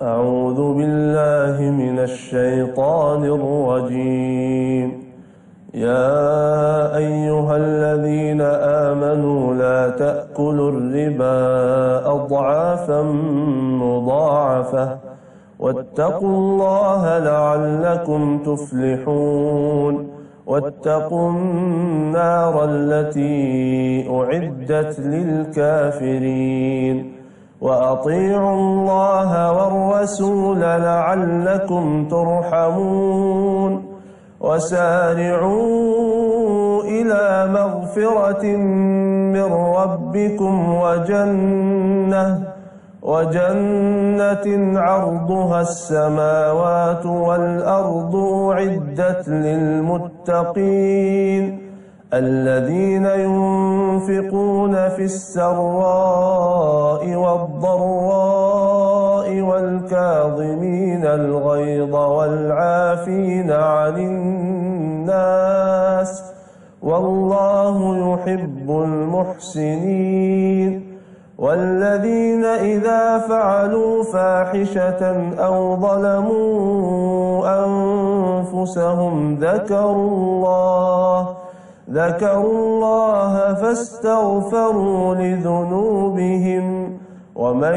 أعوذ بالله من الشيطان الرجيم يا أيها الذين آمنوا لا تأكلوا الربا أضعافا مضاعفة واتقوا الله لعلكم تفلحون واتقوا النار التي أعدت للكافرين وأطيعوا الله والرسول لعلكم ترحمون وسارعوا إلى مغفرة من ربكم وجنة عرضها السماوات والأرض أعدت للمتقين الذين ينفقون في السراء والضراء والكاظمين الغيظ والعافين عن الناس والله يحب المحسنين والذين إذا فعلوا فاحشة أو ظلموا أنفسهم ذكروا الله فاستغفروا لذنوبهم ومن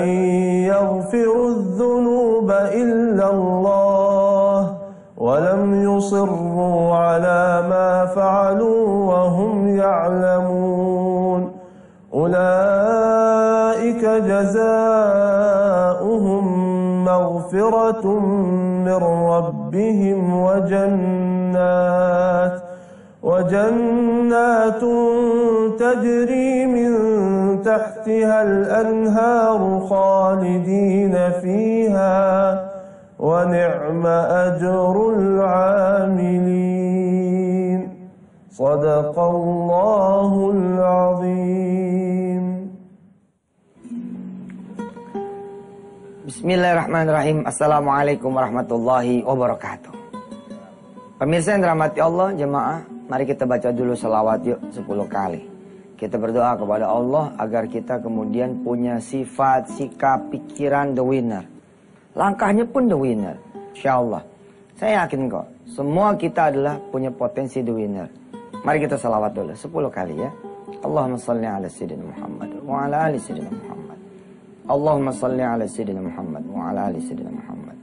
يغفر الذنوب إلا الله ولم يصروا على ما فعلوا وهم يعلمون أولئك جزاؤهم مغفرة من ربهم وجنات تجري من تحتها الأنهار خالدين فيها ونعم أجر العاملين صدق الله العظيم. Bismillahirrahmanirrahim. Assalamualaikum warahmatullahi wabarakatuh. Pemirsa yang dirahmati Allah, jemaah, mari kita baca dulu selawat yuk 10 kali. Kita berdoa kepada Allah agar kita kemudian punya sifat, sikap, pikiran the winner. Langkahnya pun the winner. Insyaallah. Saya yakin kok, semua kita adalah punya potensi the winner. Mari kita salawat dulu 10 kali ya. Allahumma salli ala sayyidina Muhammad wa ala ali sayyidina Muhammad. Allahumma salli ala sayyidina Muhammad wa ala ali sayyidina Muhammad.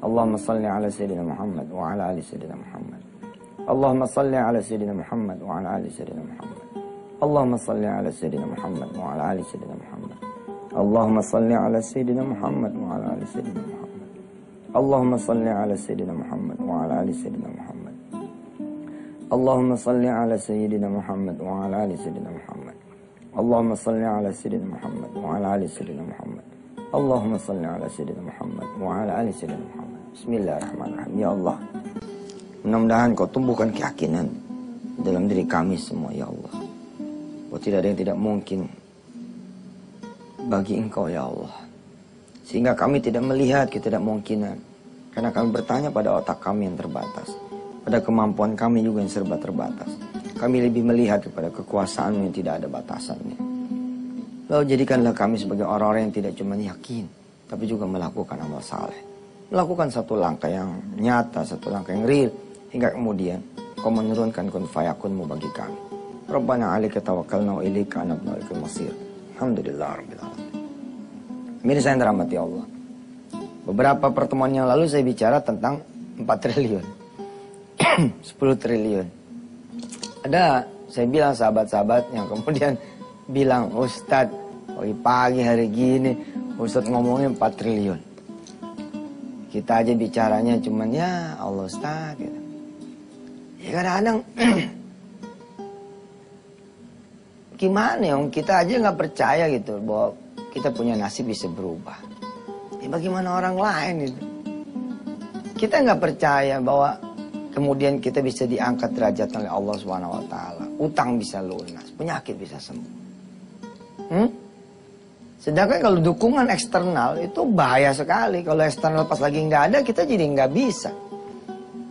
Allahumma salli ala sayyidina Muhammad wa ala ali sayyidina Muhammad. Allahumma salli ala sayyidina Muhammad wa ala ali sayyidina Muhammad. Allahumma salli ala sayyidina Muhammad wa ala ali sayyidina Muhammad. Allahumma salli ala sayyidina Muhammad wa ala ali sayyidina Muhammad. Allahumma salli ala sayyidina Muhammad wa ala ali sayyidina Muhammad. Allahumma salli ala sayyidina Muhammad wa ala ali sayyidina Muhammad. Allahumma salli ala sayyidina Muhammad wa ala ali sayyidina Muhammad. Allahumma salli ala sayyidina Muhammad wa ala ali sayyidina Muhammad. Bismillahirrahmanirrahim. Ya Allah, mudah-mudahan kau tumbuhkan keyakinan dalam diri kami semua ya Allah. Bahwa tidak ada yang tidak mungkin bagi Engkau ya Allah. Sehingga kami tidak melihat ketidakmungkinan. Karena kami bertanya pada otak kami yang terbatas. Pada kemampuan kami juga yang serba terbatas. Kami lebih melihat kepada kekuasaan-Mu yang tidak ada batasannya. Lalu jadikanlah kami sebagai orang-orang yang tidak cuma yakin, tapi juga melakukan amal saleh. Melakukan satu langkah yang nyata, satu langkah yang real. Hingga kemudian Kau menurunkan kun fayakun-Mu bagi kami. Rabbana 'alaika tawakkalna wa ilaika anabna wa ilaikal masir. Alhamdulillah rabbil alamin. Mirsa yang dirahmati Allah. Beberapa pertemuan yang lalu saya bicara tentang 4 triliun. 10 triliun. Ada, saya bilang sahabat-sahabat yang kemudian bilang, Ustadz, pagi hari gini, Ustadz ngomongin 4 triliun. Kita aja bicaranya cuman, ya Allah Ustadz. Gitu. Ya kadang-kadang, gimana ya, kita aja nggak percaya gitu, bahwa kita punya nasib bisa berubah. Ya bagaimana orang lain gitu. Kita nggak percaya bahwa kemudian kita bisa diangkat derajat oleh Allah SWT. Utang bisa lunas, penyakit bisa sembuh. Sedangkan kalau dukungan eksternal itu bahaya sekali. Kalau eksternal pas lagi nggak ada, kita jadi nggak bisa.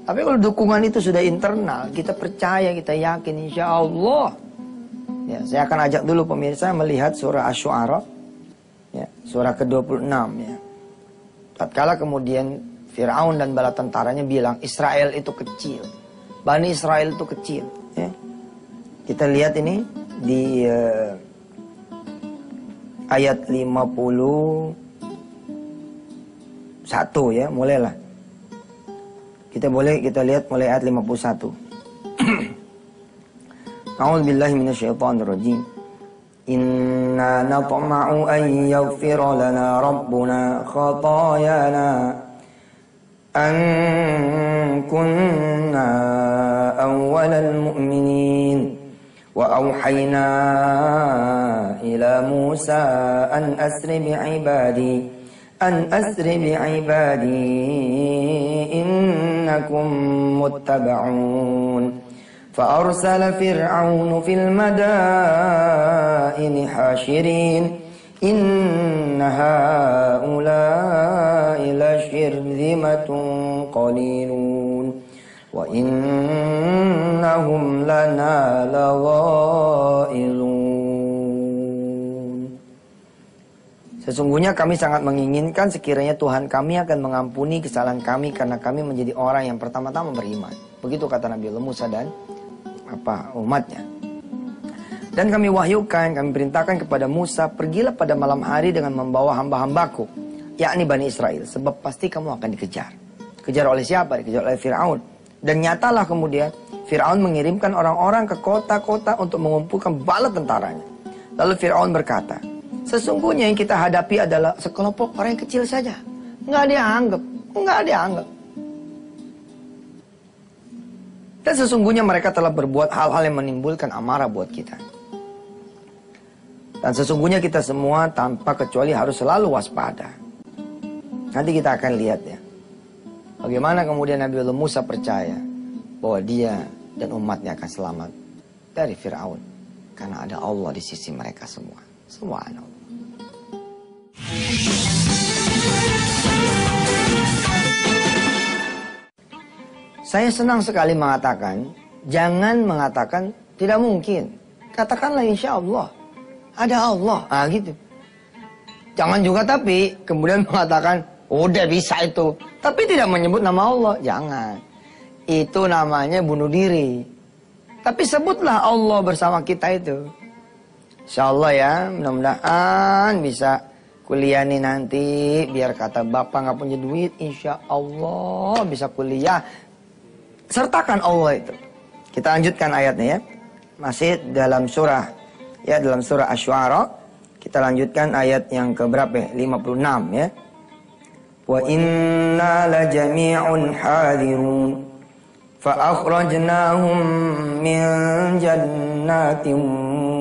Tapi kalau dukungan itu sudah internal, kita percaya, kita yakin, insya Allah. Ya, saya akan ajak dulu pemirsa melihat surah Asy-Syu'ara, ya, surah ke-26 ya. Tatkala kemudian Fir'aun dan bala tentaranya bilang Israel itu kecil, Bani Israel itu kecil, ya. Kita lihat ini di ayat 51 ya, mulailah. Kita lihat mulai ayat 51. A'udzubillahi minasyaitonirrajim. Inna natma'u an yaghfira lana rabbuna khatayana an kunna awwalal mu'minin wa awhayna ila Musa an asri bi'ibadi innakum muttaba'un. فأرسل فرعون في المدائن حاشرين إن هؤلاء لشرذمة قليلون وإنهم لنا لغائظون. Sesungguhnya kami sangat menginginkan sekiranya Tuhan kami akan mengampuni kesalahan kami karena kami menjadi orang yang pertama-tama beriman. Begitu kata Nabi Allah Musa dan umatnya. Dan kami wahyukan, kami perintahkan kepada Musa, pergilah pada malam hari dengan membawa hamba-hambaku, yakni Bani Israel, sebab pasti kamu akan dikejar. Kejar oleh siapa? Dikejar oleh Fir'aun. Dan nyatalah kemudian Fir'aun mengirimkan orang-orang ke kota-kota untuk mengumpulkan bala tentaranya. Lalu Fir'aun berkata, sesungguhnya yang kita hadapi adalah sekelompok orang yang kecil saja, nggak dianggap. Dan sesungguhnya mereka telah berbuat hal-hal yang menimbulkan amarah buat kita. Dan sesungguhnya kita semua tanpa kecuali harus selalu waspada. Nanti kita akan lihat ya, bagaimana kemudian Nabi Allah Musa percaya bahwa dia dan umatnya akan selamat dari Fir'aun. Karena ada Allah di sisi mereka semua. Subhanallah. Saya senang sekali mengatakan, jangan mengatakan tidak mungkin. Katakanlah insya Allah. Ada Allah. Gitu. Jangan juga tapi kemudian mengatakan, udah bisa itu. Tapi tidak menyebut nama Allah. Jangan. Itu namanya bunuh diri. Tapi sebutlah Allah bersama kita itu. Insya Allah ya, mudah-mudahan bisa kuliah nih nanti. Biar kata bapak gak punya duit, insya Allah bisa kuliah. Sertakan Allah itu. Kita lanjutkan ayatnya ya. Masih dalam surah Asy-Syu'ara. Kita lanjutkan ayat yang keberapa? 56 ya. Wa inna la jami'un hadirun fa akhrajnahum min jannatin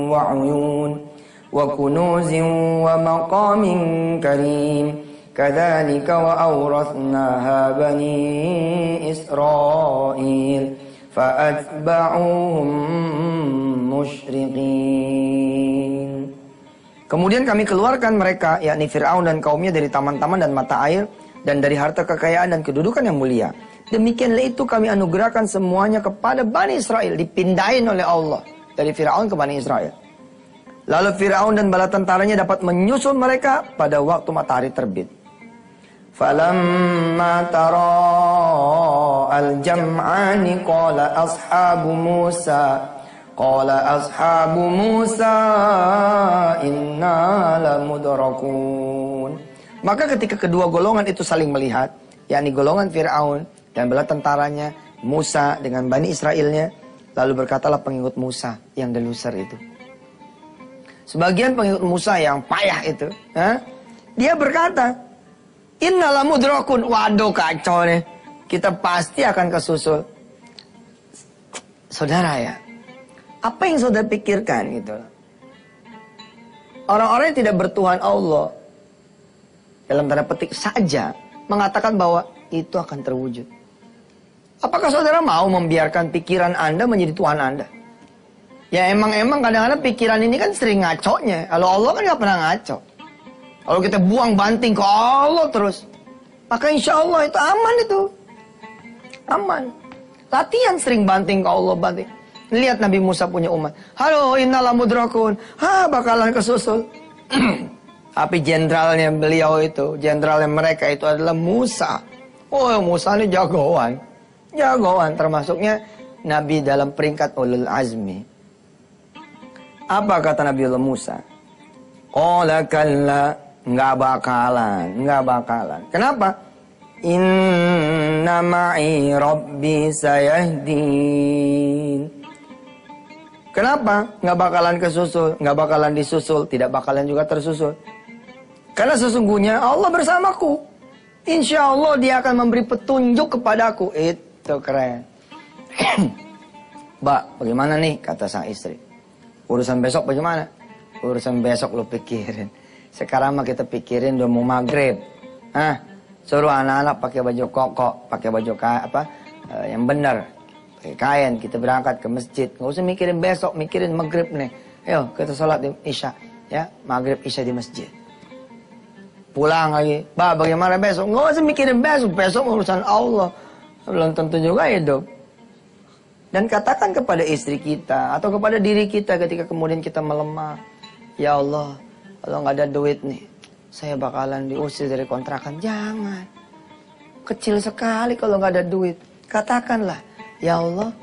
wa 'uyun wa kunuzin wa maqamin karim. Kadzalika wa awrathnaha bani Israil fa'atba'uhum musyriqin. Kemudian kami keluarkan mereka, yakni Fir'aun dan kaumnya, dari taman-taman dan mata air dan dari harta kekayaan dan kedudukan yang mulia. Demikianlah itu kami anugerahkan semuanya kepada Bani Israel, dipindahin oleh Allah dari Fir'aun ke Bani Israel. Lalu Fir'aun dan bala tentaranya dapat menyusul mereka pada waktu matahari terbit. Falamma tara al-jam'ani qala ashabu Musa inna lamudrakun. Maka ketika kedua golongan itu saling melihat, yakni golongan Fir'aun dan bala tentaranya, Musa dengan Bani Israelnya, lalu berkatalah pengikut Musa yang deluser itu. Sebagian pengikut Musa yang payah itu, dia berkata, inna lamudrakun, waduh kacau nih, kita pasti akan kesusul. Saudara ya, apa yang saudara pikirkan gitu? Orang-orang yang tidak bertuhan Allah, dalam tanda petik saja, mengatakan bahwa itu akan terwujud. Apakah saudara mau membiarkan pikiran Anda menjadi Tuhan Anda? Ya emang kadang-kadang pikiran ini kan sering ngaconya. Kalau Allah kan gak pernah ngaco. Kalau kita buang banting ke Allah terus, maka insya Allah itu aman itu. Aman. Latihan sering banting ke Allah, banting. Lihat Nabi Musa punya umat. Halo, innalamudrakun. Bakalan kesusul. Tapi jenderalnya beliau itu, jenderalnya mereka itu adalah Musa. Oh, Musa ini jagoan. Jagoan, termasuknya Nabi dalam peringkat ulul azmi. Apa kata Nabiullah Musa? Qala kalla, nggak bakalan. Kenapa? Inna ma'i rabbi sayahdin. Kenapa? Nggak bakalan kesusul, nggak bakalan disusul, tidak bakalan juga tersusul. Karena sesungguhnya Allah bersamaku. Insya Allah dia akan memberi petunjuk kepadaku. Itu keren. Mbak, bagaimana nih? Kata sang istri. Urusan besok bagaimana? Urusan besok lu pikirin. Sekarang mah kita pikirin udah mau maghrib. Suruh anak-anak pakai baju koko, pakai baju yang benar. Pakai kain, kita berangkat ke masjid. Nggak usah mikirin besok, mikirin maghrib nih. Ayo kita sholat di isya. Ya, maghrib isya di masjid. Pulang lagi, bagaimana besok? Nggak usah mikirin besok urusan Allah. Belum tentu juga hidup. Dan katakan kepada istri kita atau kepada diri kita ketika kemudian kita melemah. Ya Allah, kalau nggak ada duit nih, saya bakalan diusir dari kontrakan. Jangan. Kecil sekali kalau nggak ada duit. Katakanlah, ya Allah,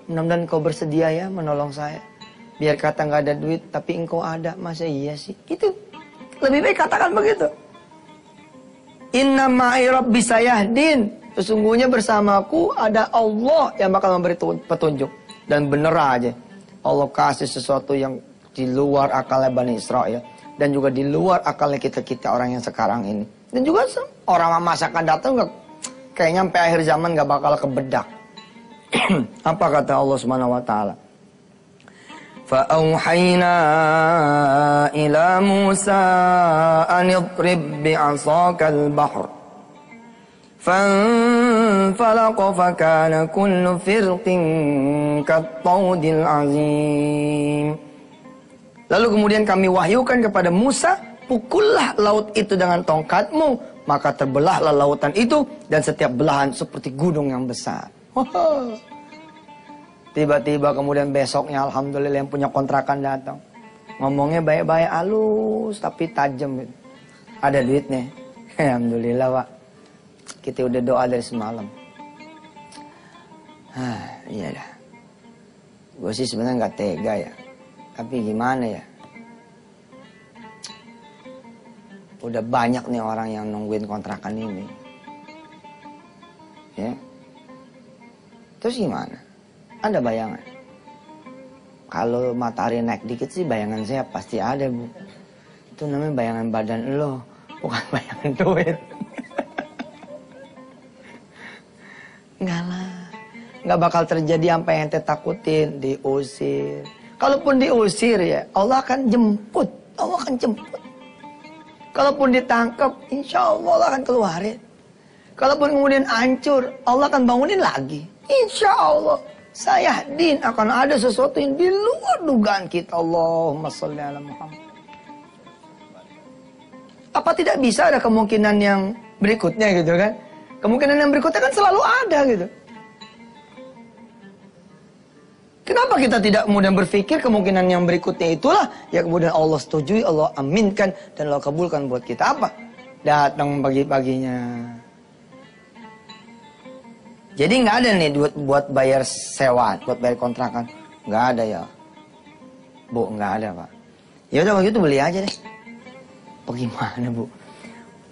mudah-mudahan Engkau bersedia ya menolong saya. Biar kata nggak ada duit, tapi Engkau ada. Masa iya sih? Itu. Lebih baik katakan begitu. Inna ma'i rabbi sayahdin. Sesungguhnya bersamaku ada Allah yang bakal memberi petunjuk. Dan bener aja. Allah kasih sesuatu yang di luar akalnya Bani Israel. Dan juga di luar akalnya kita-kita orang yang sekarang ini. Dan juga orang masa akan datang kayaknya sampai akhir zaman gak bakal kebedak. Apa kata Allah Subhanahu wa taala? فَأَوْحَيْنَا إِلَى مُوسَىٰ أَنِ اضْرِبْ بِعَصَاكَ الْبَحْرَ فَانْفَلَقَ فَكَانَ كُلُّ فِرْقٍ كَالطَّوْدِ الْعَظِيمِ. Lalu kemudian kami wahyukan kepada Musa, pukullah laut itu dengan tongkatmu, maka terbelahlah lautan itu dan setiap belahan seperti gunung yang besar. Tiba-tiba kemudian besoknya alhamdulillah yang punya kontrakan datang. Ngomongnya baik-baik halus tapi tajam gitu. Ada duitnya. Alhamdulillah Pak. Kita udah doa dari semalam. Iya dah. Gue sih sebenarnya gak tega ya. Tapi gimana ya. Udah banyak nih orang yang nungguin kontrakan ini. Ya. Terus gimana? Ada bayangan. Kalau matahari naik dikit sih bayangan saya pasti ada Bu. Itu namanya bayangan badan lo, bukan bayangan duit. Enggak lah. Enggak bakal terjadi apa yang ente takutin, diusir. Kalaupun diusir ya, Allah akan jemput. Allah akan jemput. Kalaupun ditangkap, insya Allah akan keluarin. Kalaupun kemudian hancur, Allah akan bangunin lagi. Insya Allah. Sayahdin, akan ada sesuatu yang di luar dugaan kita. Allahumma sholli ala Muhammad. Apa tidak bisa ada kemungkinan yang berikutnya gitu kan? Kemungkinan yang berikutnya kan selalu ada gitu. Kenapa kita tidak kemudian berpikir kemungkinan yang berikutnya itulah ya kemudian Allah setujui, Allah aminkan dan Allah kabulkan buat kita. Apa? Datang pagi-paginya. Jadi nggak ada nih duit buat bayar sewa, buat bayar kontrakan. Nggak ada ya. Bu, nggak ada Pak. Ya udah kalau gitu beli aja deh. Bagaimana Bu?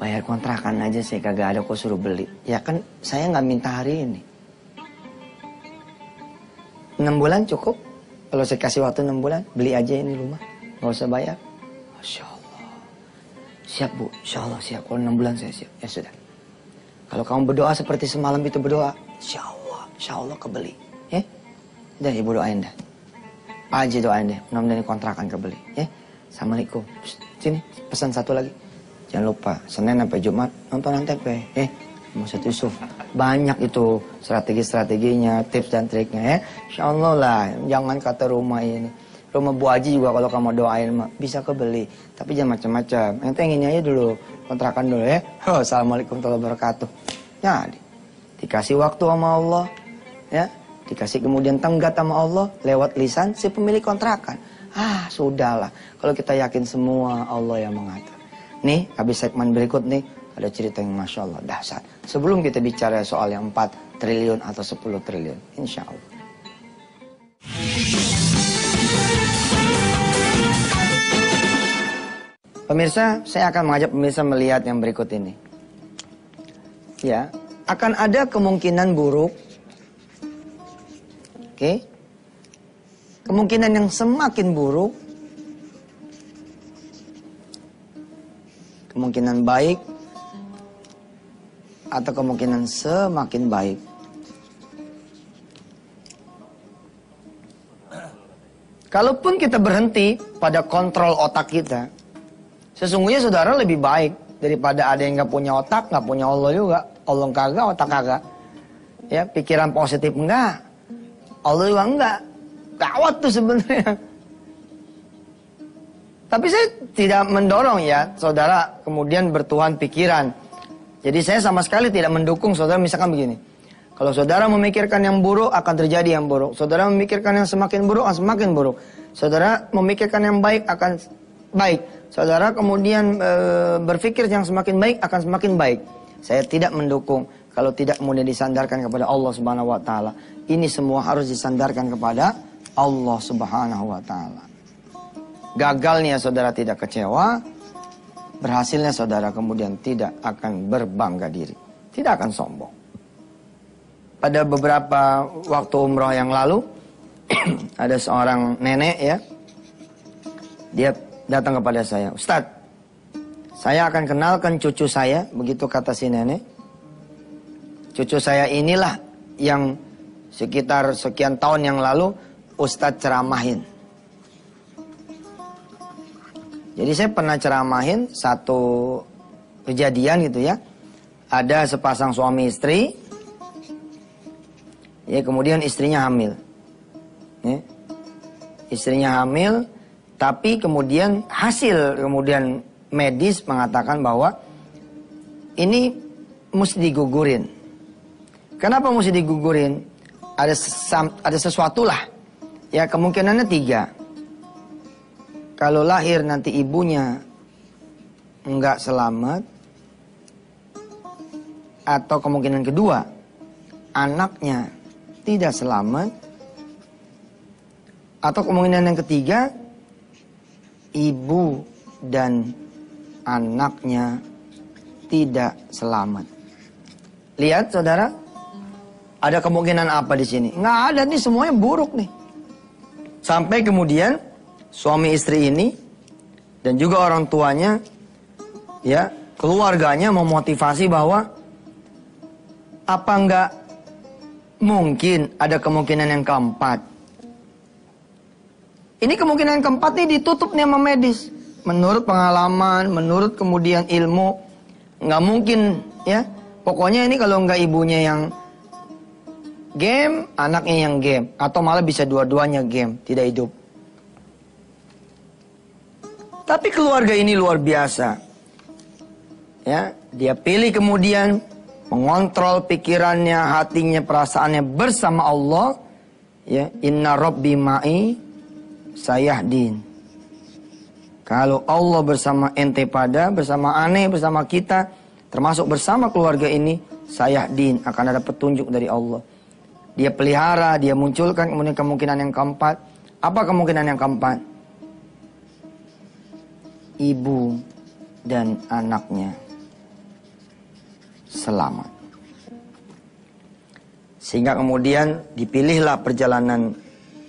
Bayar kontrakan aja saya kagak ada kok suruh beli. Ya kan saya nggak minta hari ini. 6 bulan cukup. Kalau saya kasih waktu 6 bulan, beli aja ini rumah. Nggak usah bayar. Masya Allah. Siap Bu, Insya Allah siap. Kalau 6 bulan saya siap. Ya sudah. Kalau kamu berdoa seperti semalam itu berdoa, Insya Allah kebeli. Ya, udah ibu doain dah. Pak Haji doain deh, mudah-mudahan kontrakan kebeli. Ya, Assalamualaikum. Sini, pesan satu lagi. Jangan lupa, Senin sampai Jumat nonton Antv. Ustadz Yusuf. Banyak itu strategi-strateginya, tips dan triknya ya. Insya Allah lah, jangan kata rumah ini. Rumah Bu Haji juga kalau kamu doain bisa kebeli. Tapi jangan macam-macam. Yang pengennya aja dulu, kontrakan dulu ya. Assalamualaikum warahmatullahi wabarakatuh. Ya, dikasih waktu sama Allah. Ya, dikasih kemudian tenggat sama Allah. Lewat lisan si pemilik kontrakan. Sudahlah. Kalau kita yakin semua Allah yang mengatur. Nih, habis segmen berikut nih, ada cerita yang Masya Allah dahsyat. Sebelum kita bicara soal yang 4 triliun atau 10 triliun, insya Allah. Pemirsa, saya akan mengajak pemirsa melihat yang berikut ini. Ya, akan ada kemungkinan buruk. Oke. Kemungkinan yang semakin buruk. Kemungkinan baik. Atau kemungkinan semakin baik. Kalaupun kita berhenti pada kontrol otak kita, sesungguhnya saudara lebih baik daripada ada yang gak punya otak, gak punya Allah juga. Allah kagak, otak kagak. Ya, pikiran positif enggak. Allah juga enggak. Gawat tuh sebenarnya. Tapi saya tidak mendorong ya, saudara kemudian bertuhan pikiran. Jadi saya sama sekali tidak mendukung saudara misalkan begini. Kalau saudara memikirkan yang buruk, akan terjadi yang buruk. Saudara memikirkan yang semakin buruk, akan semakin buruk. Saudara memikirkan yang baik, akan baik. Saudara kemudian berpikir yang semakin baik, akan semakin baik. Saya tidak mendukung kalau tidak kemudian disandarkan kepada Allah Subhanahu wa taala. Ini semua harus disandarkan kepada Allah Subhanahu wa taala. Gagalnya saudara tidak kecewa, berhasilnya saudara kemudian tidak akan berbangga diri, tidak akan sombong. Pada beberapa waktu umroh yang lalu, ada seorang nenek ya, dia datang kepada saya, Ustadz, saya akan kenalkan cucu saya, begitu kata si nenek. Cucu saya inilah yang sekitar sekian tahun yang lalu Ustadz ceramahin. Jadi saya pernah ceramahin satu kejadian gitu ya. Ada sepasang suami istri, ya kemudian istrinya hamil. Ya. Istrinya hamil, tapi kemudian hasil kemudian medis mengatakan bahwa ini mesti digugurin. Kenapa mesti digugurin? Ada sesuatu lah. Ya kemungkinannya 3. Kalau lahir nanti ibunya enggak selamat. Atau kemungkinan kedua, anaknya tidak selamat. Atau kemungkinan yang ketiga, ibu dan anaknya tidak selamat. Lihat saudara, ada kemungkinan apa di sini? Nggak ada nih, semuanya buruk nih. Sampai kemudian suami istri ini dan juga orang tuanya, ya keluarganya memotivasi bahwa apa nggak mungkin ada kemungkinan yang keempat. Ini kemungkinan yang keempat ini ditutup nih sama medis. Menurut pengalaman, menurut kemudian ilmu, nggak mungkin ya. Pokoknya ini kalau nggak ibunya yang game, anaknya yang game, atau malah bisa dua-duanya game, tidak hidup. Tapi keluarga ini luar biasa. Ya, dia pilih kemudian mengontrol pikirannya, hatinya, perasaannya bersama Allah. Ya, inna rabbi ma'i sayahdin. Kalau Allah bersama ente bersama aneh, bersama kita, termasuk bersama keluarga ini, sayahdin, akan ada petunjuk dari Allah. Dia pelihara, dia munculkan kemudian kemungkinan yang keempat. Apa kemungkinan yang keempat? Ibu dan anaknya selamat. Sehingga kemudian dipilihlah perjalanan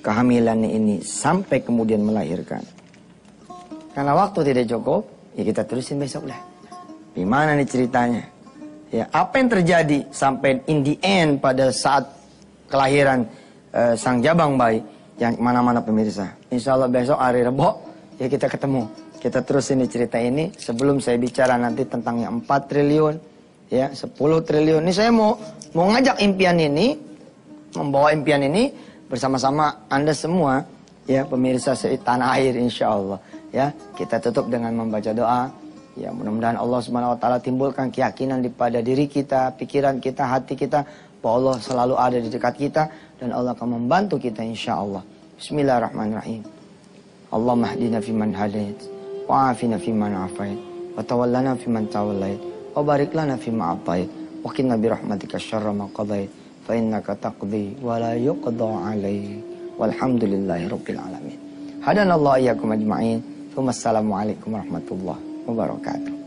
kehamilan ini sampai kemudian melahirkan. Karena waktu tidak cukup, ya kita terusin besok lah. Gimana nih ceritanya? Ya, apa yang terjadi sampai in the end pada saat kelahiran sang jabang bayi? Yang mana-mana pemirsa. Insya Allah besok hari Rebo, ya kita ketemu. Kita terus ini cerita ini sebelum saya bicara nanti tentang yang 4 triliun, ya 10 triliun. Ini saya mau ngajak impian ini, membawa impian ini bersama-sama Anda semua, ya pemirsa tanah air insya Allah. Ya kita tutup dengan membaca doa. Ya mudah-mudahan Allah Subhanahu Wa Taala timbulkan keyakinan pada diri kita, pikiran kita, hati kita, bahwa Allah selalu ada di dekat kita dan Allah akan membantu kita insya Allah. Bismillahirrahmanirrahim. Allahumma hdina fiman hadait, wa'afina fiman afait, wa tawallana fiman tawallait, wa barik lana fima atait, wa qina bi rahmatika syarra ma qadait, fa innaka taqdi wa la yuqda alaik. Walhamdulillahi rabbil alamin. Hadanallahu iyyakum ajma'in. Wassalamualaikum warahmatullahi wabarakatuh.